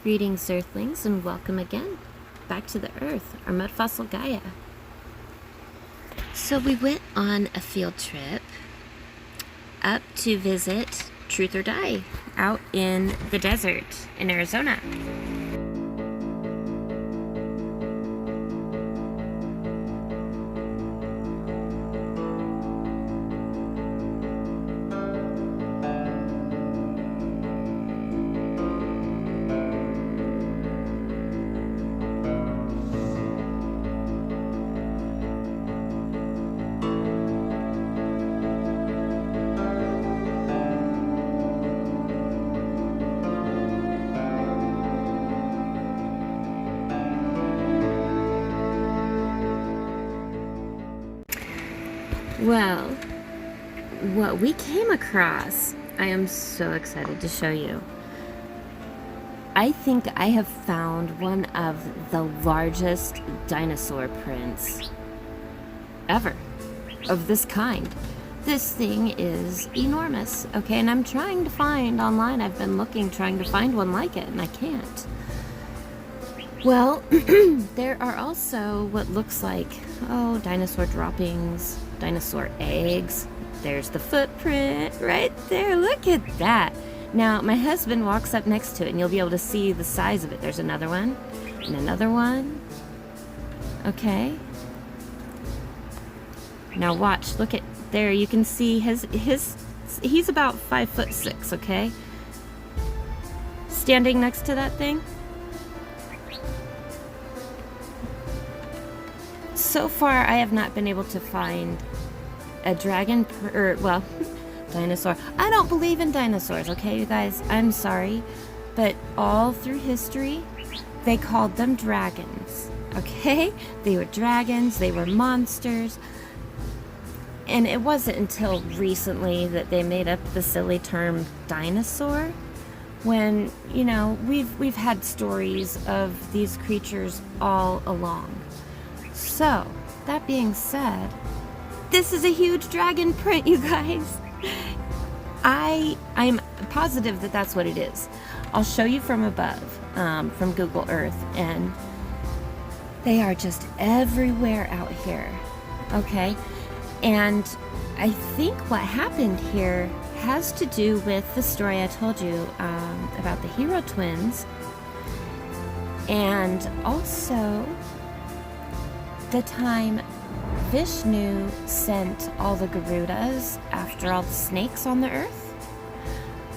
Greetings, Earthlings, and welcome again back to the Earth, our Mudfossil Gaia. So we went on a field trip up to visit Truth or Die out in the desert in Arizona. Well, what we came across, I am so excited to show you. I think I have found one of the largest dinosaur prints ever of this kind. This thing is enormous, okay? And I'm trying to find online, I've been looking, trying to find one like it, and I can't. Well, there are also what looks like, dinosaur droppings, dinosaur eggs. There's the footprint right there. Look at that. Now, my husband walks up next to it, and you'll be able to see the size of it. There's another one, and another one. Okay. Now watch. Look at there. You can see he's about 5'6", okay? Standing next to that thing. So far, I have not been able to find a dinosaur. I don't believe in dinosaurs, okay, you guys? I'm sorry. But all through history, they called them dragons, okay? They were dragons, they were monsters. And it wasn't until recently that they made up the silly term dinosaur. When, you know, we've had stories of these creatures all along. So, that being said, this is a huge dragon print, you guys. I'm positive that that's what it is. I'll show you from above, from Google Earth, and they are just everywhere out here, okay? And I think what happened here has to do with the story I told you about the hero twins, and also the time Vishnu sent all the Garudas after all the snakes on the earth.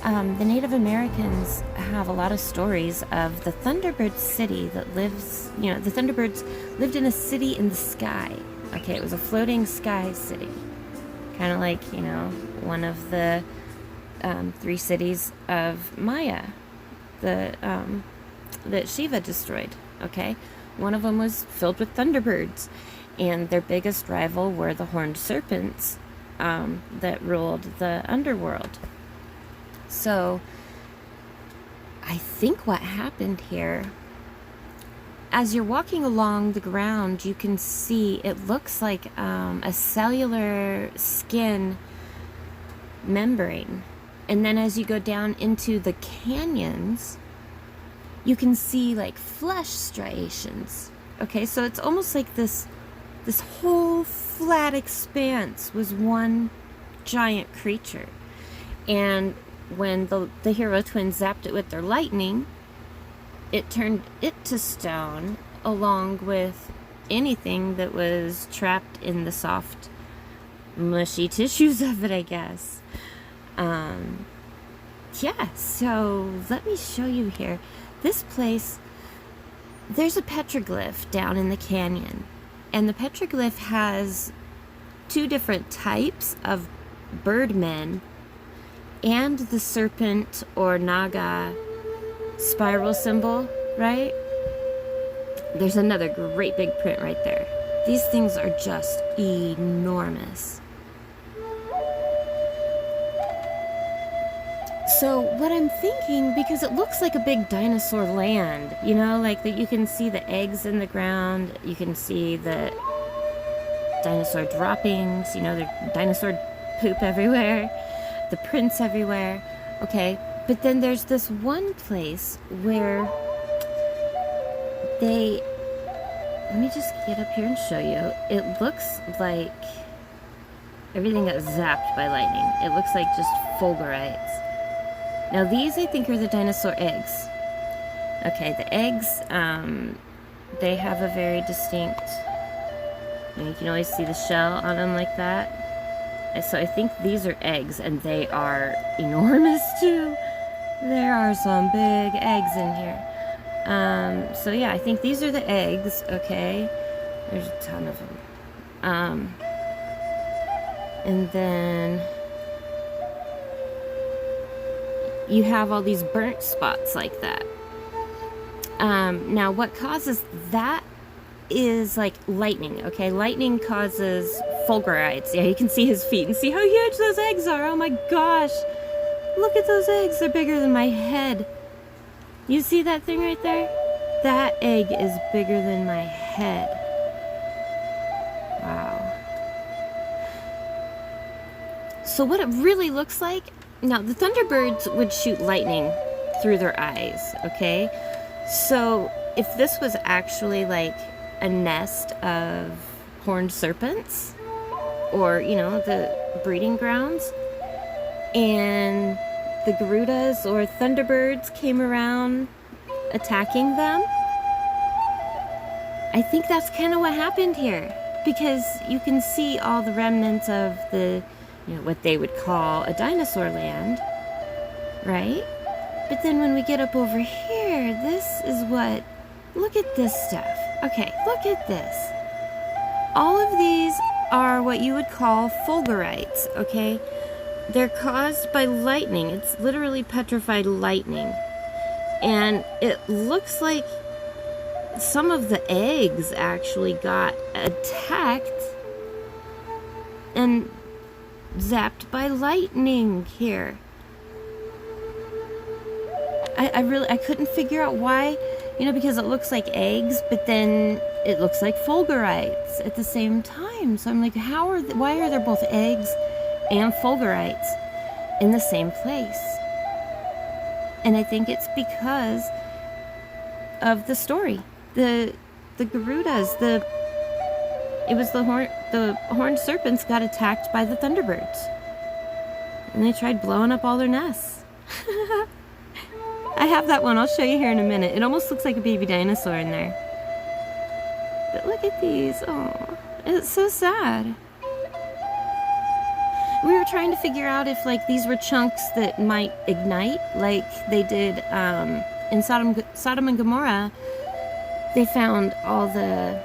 The Native Americans have a lot of stories of the Thunderbird city that lives, the Thunderbirds lived in a city in the sky. Okay, it was a floating sky city. Kind of like, one of the 3 cities of Maya that Shiva destroyed, okay? One of them was filled with thunderbirds, and their biggest rival were the horned serpents that ruled the underworld. So, I think what happened here, as you're walking along the ground, you can see it looks like a cellular skin membrane. And then as you go down into the canyons, you can see like flesh striations. Okay, so it's almost like this whole flat expanse was one giant creature. And when the hero twins zapped it with their lightning, it turned it to stone, along with anything that was trapped in the soft, mushy tissues of it, I guess. Yeah, so let me show you here. This place, there's a petroglyph down in the canyon, and the petroglyph has 2 different types of birdmen and the serpent or naga spiral symbol, right? There's another great big print right there. These things are just enormous. So what I'm thinking, because it looks like a big dinosaur land, like that you can see the eggs in the ground, you can see the dinosaur droppings, the dinosaur poop everywhere, the prints everywhere, okay? But then there's this one place where They, let me just get up here and show you. It looks like everything got zapped by lightning. It looks like just Fulgurites. Now these, I think, are the dinosaur eggs. Okay, the eggs, they have a very distinct, you can always see the shell on them like that. So I think these are eggs, and they are enormous too. There are some big eggs in here. So yeah, I think these are the eggs, okay? There's a ton of them. And then you have all these burnt spots like that. Now what causes that is like lightning, okay? Lightning causes Fulgurites. Yeah, you can see his feet and see how huge those eggs are. Oh my gosh. Look at those eggs. They're bigger than my head. You see that thing right there? That egg is bigger than my head. Wow. So what it really looks like, now the Thunderbirds would shoot lightning through their eyes, okay? So if this was actually like a nest of horned serpents, or, you know, the breeding grounds, and the Garudas or Thunderbirds came around attacking them, I think that's kind of what happened here, because you can see all the remnants of the, you know, what they would call a dinosaur land, right? But then when we get up over here, this is what, look at this stuff. Okay, look at this. All of these are what you would call Fulgurites, okay? They're caused by lightning. It's literally petrified lightning. And it looks like some of the eggs actually got attacked and zapped by lightning here. I couldn't figure out why, you know, because it looks like eggs, but then it looks like Fulgurites at the same time. So I'm like, why are there both eggs and Fulgurites in the same place? And I think it's because of the story. The Garudas, the horned serpents got attacked by the Thunderbirds. And they tried blowing up all their nests. I have that one. I'll show you here in a minute. It almost looks like a baby dinosaur in there. But look at these. Oh, it's so sad. We were trying to figure out if, like, these were chunks that might ignite, like they did in Sodom and Gomorrah. They found all the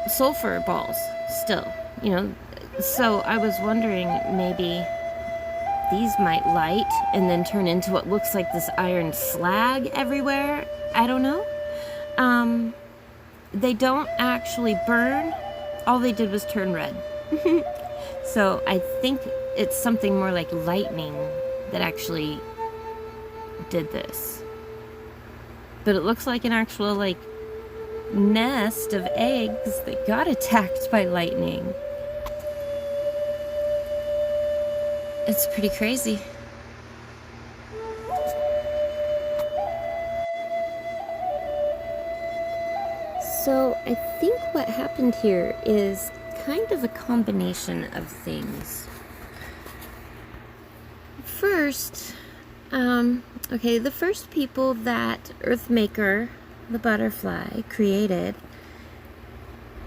sulfur balls still, you know. So I was wondering, maybe these might light and then turn into what looks like this iron slag everywhere. I don't know. They don't actually burn. All they did was turn red. So I think it's something more like lightning that actually did this. But it looks like an actual, like, nest of eggs that got attacked by lightning. It's pretty crazy. So I think what happened here is kind of a combination of things. First, okay, the first people that Earthmaker, the butterfly, created,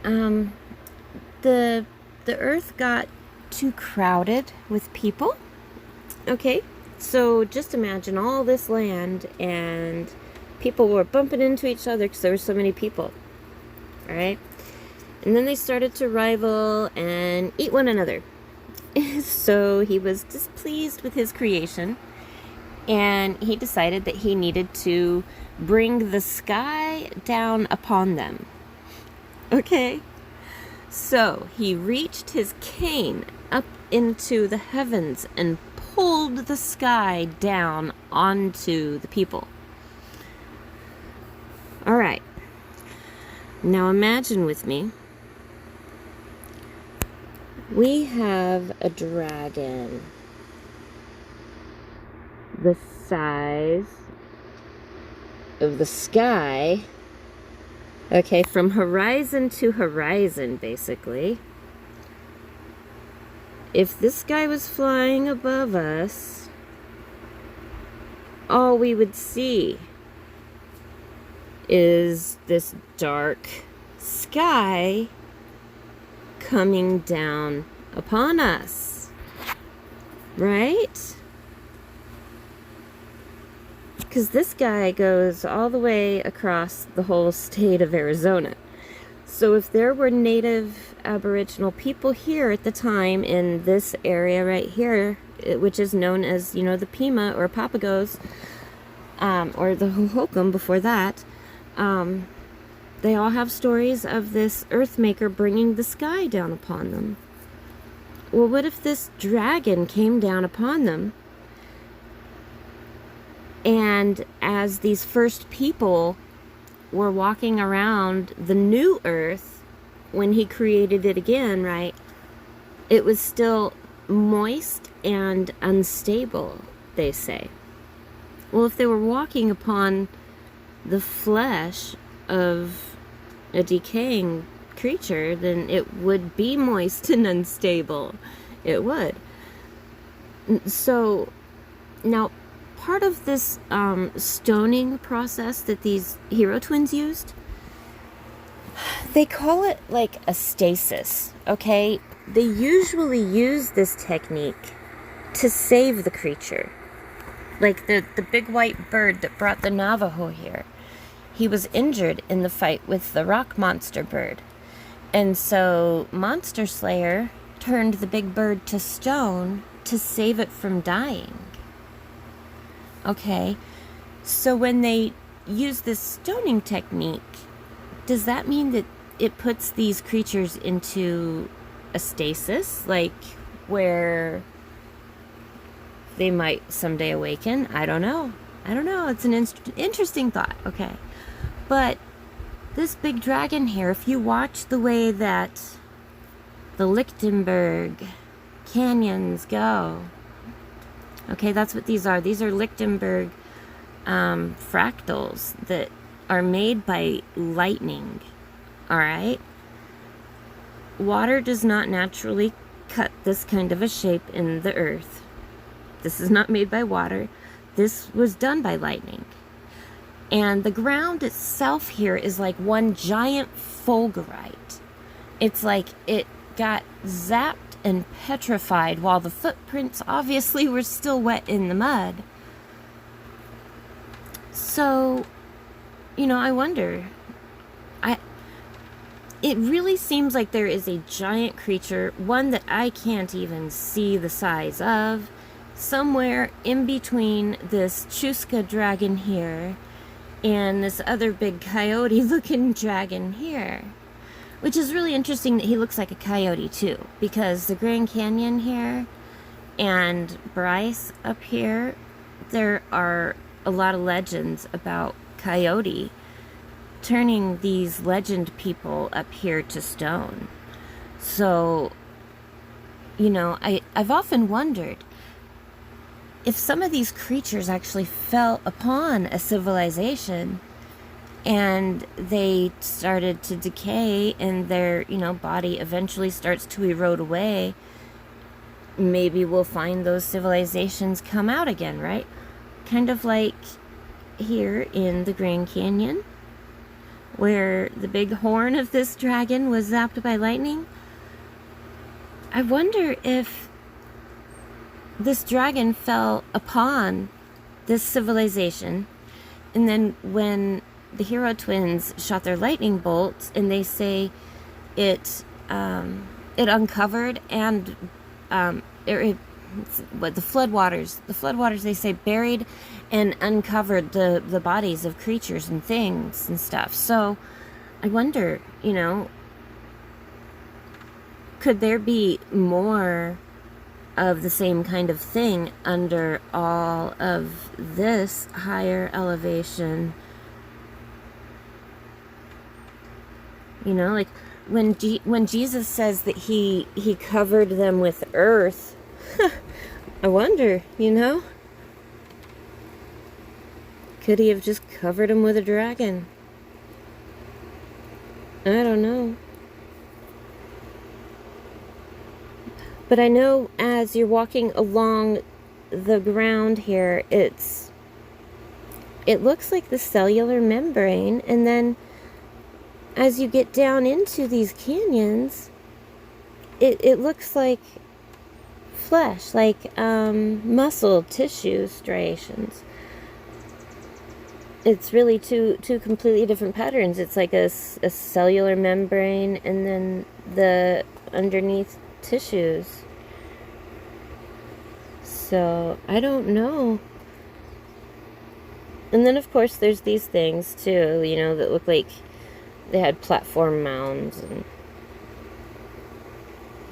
the Earth got too crowded with people. Okay, so just imagine all this land and people were bumping into each other because there were so many people. All right, and then they started to rival and eat one another. So he was displeased with his creation, and he decided that he needed to bring the sky down upon them. Okay, so he reached his cane up into the heavens and pulled the sky down onto the people. All right, now imagine with me, we have a dragon the size of the sky, okay, from horizon to horizon, basically. If this guy was flying above us, all we would see is this dark sky coming down upon us, right? Because this guy goes all the way across the whole state of Arizona. So if there were native Aboriginal people here at the time in this area right here, which is known as, you know, the Pima or Papagos, or the Hohokam before that, they all have stories of this earthmaker bringing the sky down upon them. Well, what if this dragon came down upon them? And as these first people were walking around the new earth, when he created it again, right, it was still moist and unstable, they say. Well, if they were walking upon the flesh of a decaying creature, then it would be moist and unstable. It would. So, now, part of this stoning process that these hero twins used, they call it like a stasis, okay? They usually use this technique to save the creature. Like the big white bird that brought the Navajo here. He was injured in the fight with the rock monster bird. And so Monster Slayer turned the big bird to stone to save it from dying. Okay, so when they use this stoning technique, does that mean that it puts these creatures into a stasis, like where they might someday awaken? I don't know. It's an interesting thought, okay? But this big dragon here, if you watch the way that the Lichtenberg canyons go, okay, that's what these are. These are Lichtenberg fractals that are made by lightning, all right? Water does not naturally cut this kind of a shape in the earth. This is not made by water. This was done by lightning. And the ground itself here is like one giant fulgurite. It's like it got zapped and petrified while the footprints obviously were still wet in the mud. So, you know, I wonder. It really seems like there is a giant creature, one that I can't even see the size of, somewhere in between this Chusca dragon here and this other big coyote-looking dragon here. Which is really interesting that he looks like a coyote too, because the Grand Canyon here and Bryce up here, there are a lot of legends about coyote turning these legend people up here to stone. So, you know, I've often wondered if some of these creatures actually fell upon a civilization and they started to decay and their, you know, body eventually starts to erode away, maybe we'll find those civilizations come out again, right? Kind of like here in the Grand Canyon, where the big horn of this dragon was zapped by lightning. I wonder if this dragon fell upon this civilization, and then when the hero twins shot their lightning bolts, and they say it uncovered and what the floodwaters they say buried and uncovered the bodies of creatures and things and stuff. So I wonder, you know, could there be more of the same kind of thing under all of this higher elevation? You know, like when Jesus says that he covered them with earth, I wonder, you know, Could he have just covered him with a dragon? I don't know. But I know as you're walking along the ground here, it looks like the cellular membrane, and then as you get down into these canyons, it looks like flesh, like muscle tissue striations. It's really two completely different patterns. It's like a cellular membrane and then the underneath tissues. So I don't know. And then of course there's these things too, you know, that look like they had platform mounds, and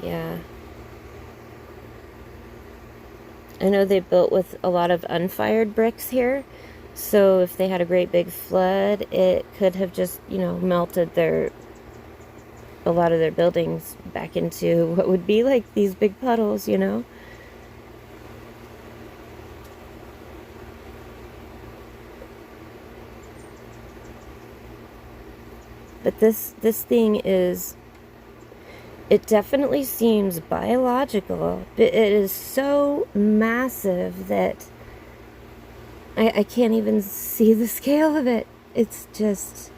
yeah. I know they built with a lot of unfired bricks here, so if they had a great big flood, it could have just, you know, melted a lot of their buildings back into what would be like these big puddles, you know. But this thing is, it definitely seems biological, but it is so massive that I can't even see the scale of it. It's just,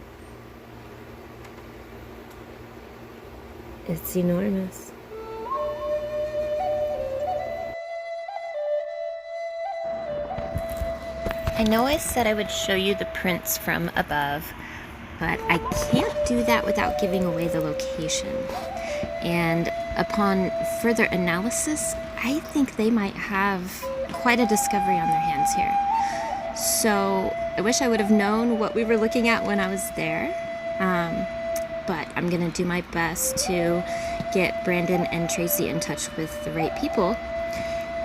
it's enormous. I know I said I would show you the prints from above, but I can't do that without giving away the location. And upon further analysis, I think they might have quite a discovery on their hands here. So I wish I would have known what we were looking at when I was there. But I'm gonna do my best to get Brandon and Tracy in touch with the right people.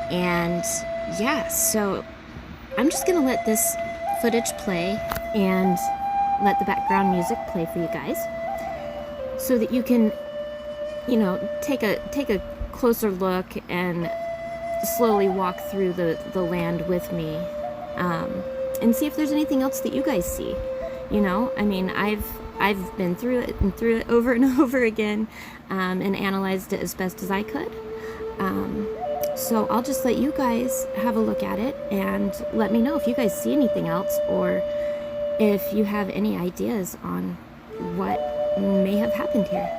And yeah, so I'm just gonna let this footage play and let the background music play for you guys so that you can, you know, take a closer look and slowly walk through the land with me, and see if there's anything else that you guys see. You know, I mean, I've been through it over and over again, and analyzed it as best as I could. So I'll just let you guys have a look at it and let me know if you guys see anything else, or if you have any ideas on what may have happened here.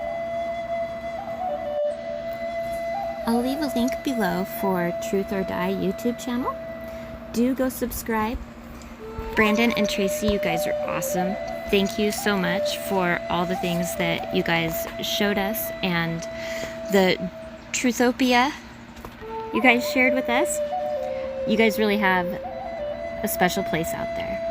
I'll leave a link below for Truth or Die YouTube channel. Do go subscribe. Brandon and Tracy, you guys are awesome. Thank you so much for all the things that you guys showed us and the Truthopia you guys shared with us. You guys really have a special place out there.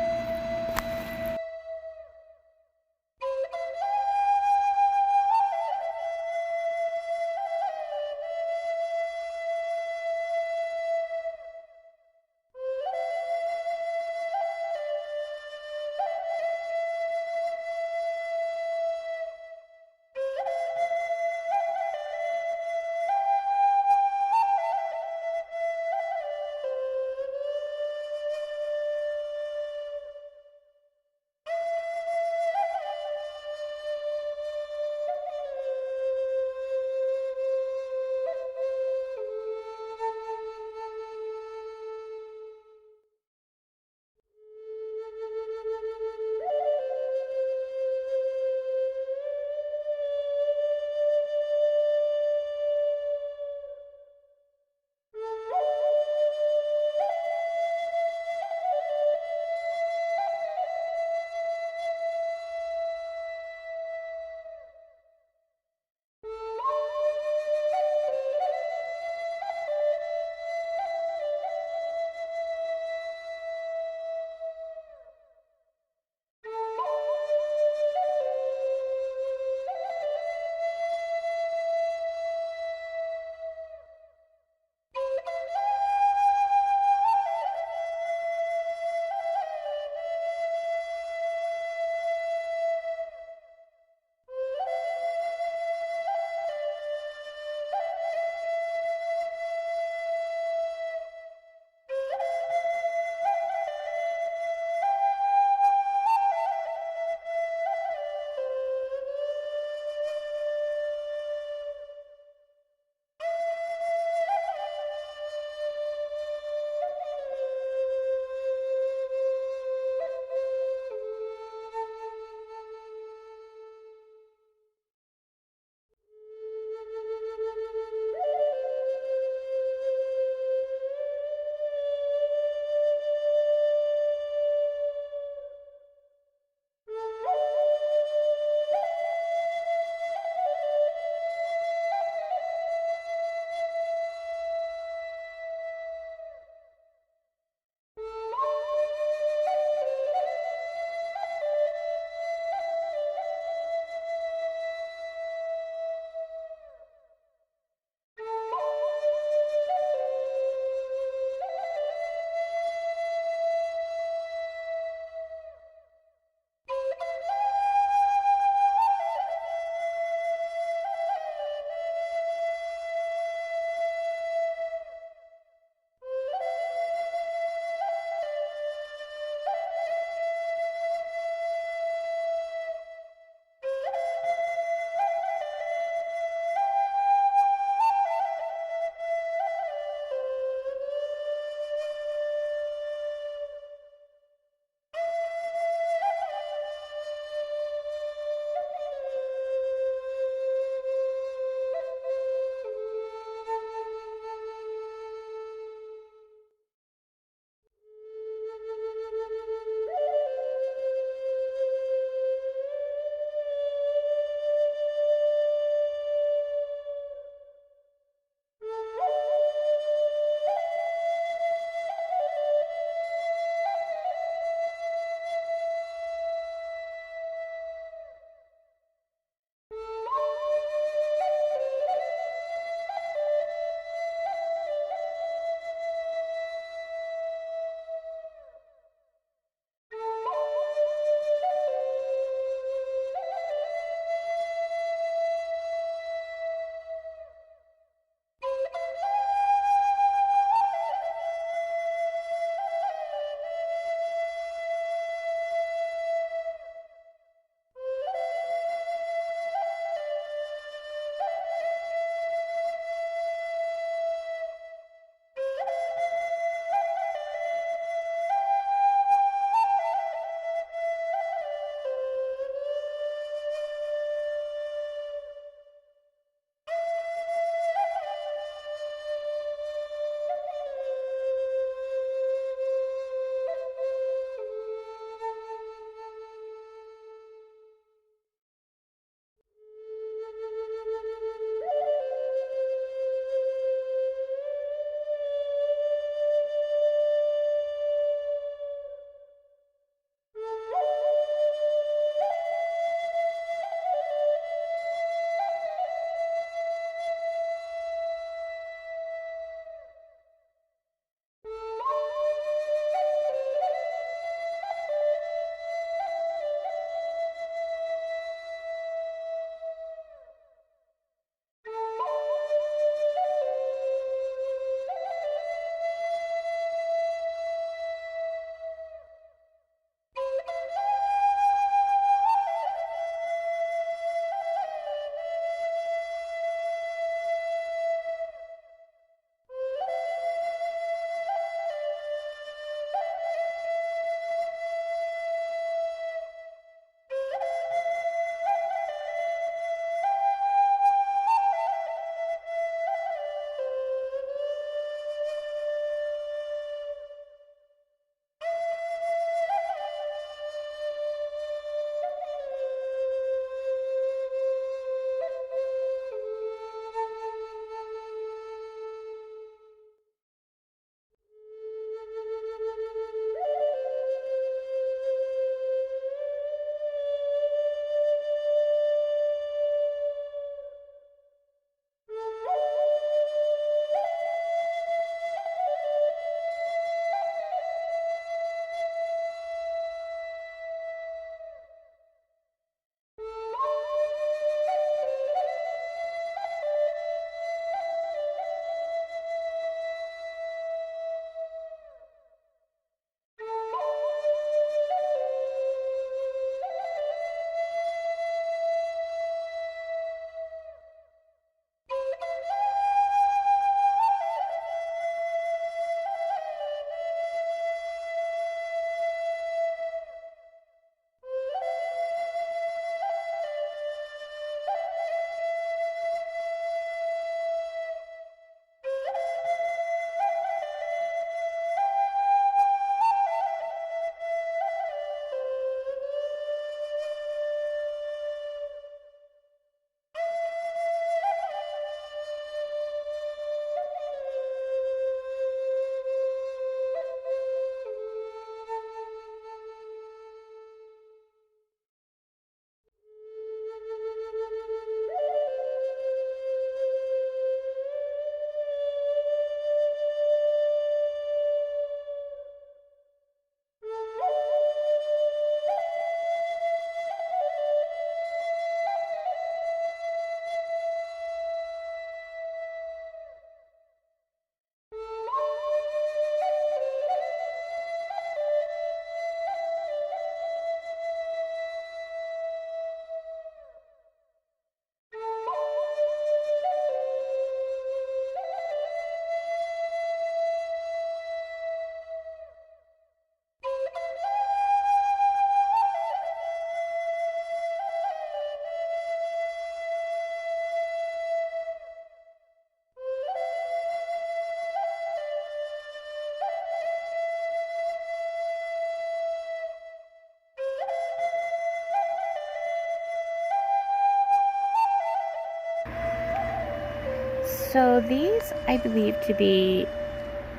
So these I believe to be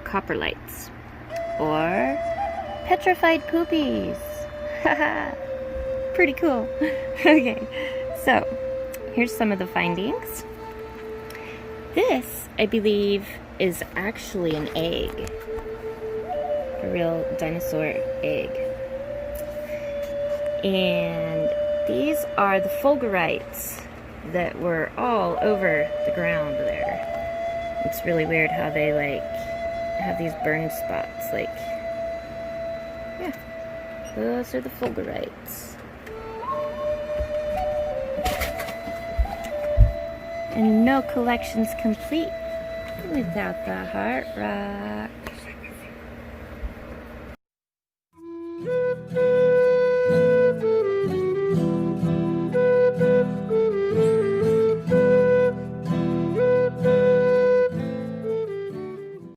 coprolites or petrified poopies. Haha, pretty cool. Okay, so here's some of the findings. This, I believe, is actually an egg. A real dinosaur egg. And these are the Fulgurites that were all over the ground there. It's really weird how they have these burn spots. Yeah, those are the Fulgurites. And no collection's complete without the heart rock.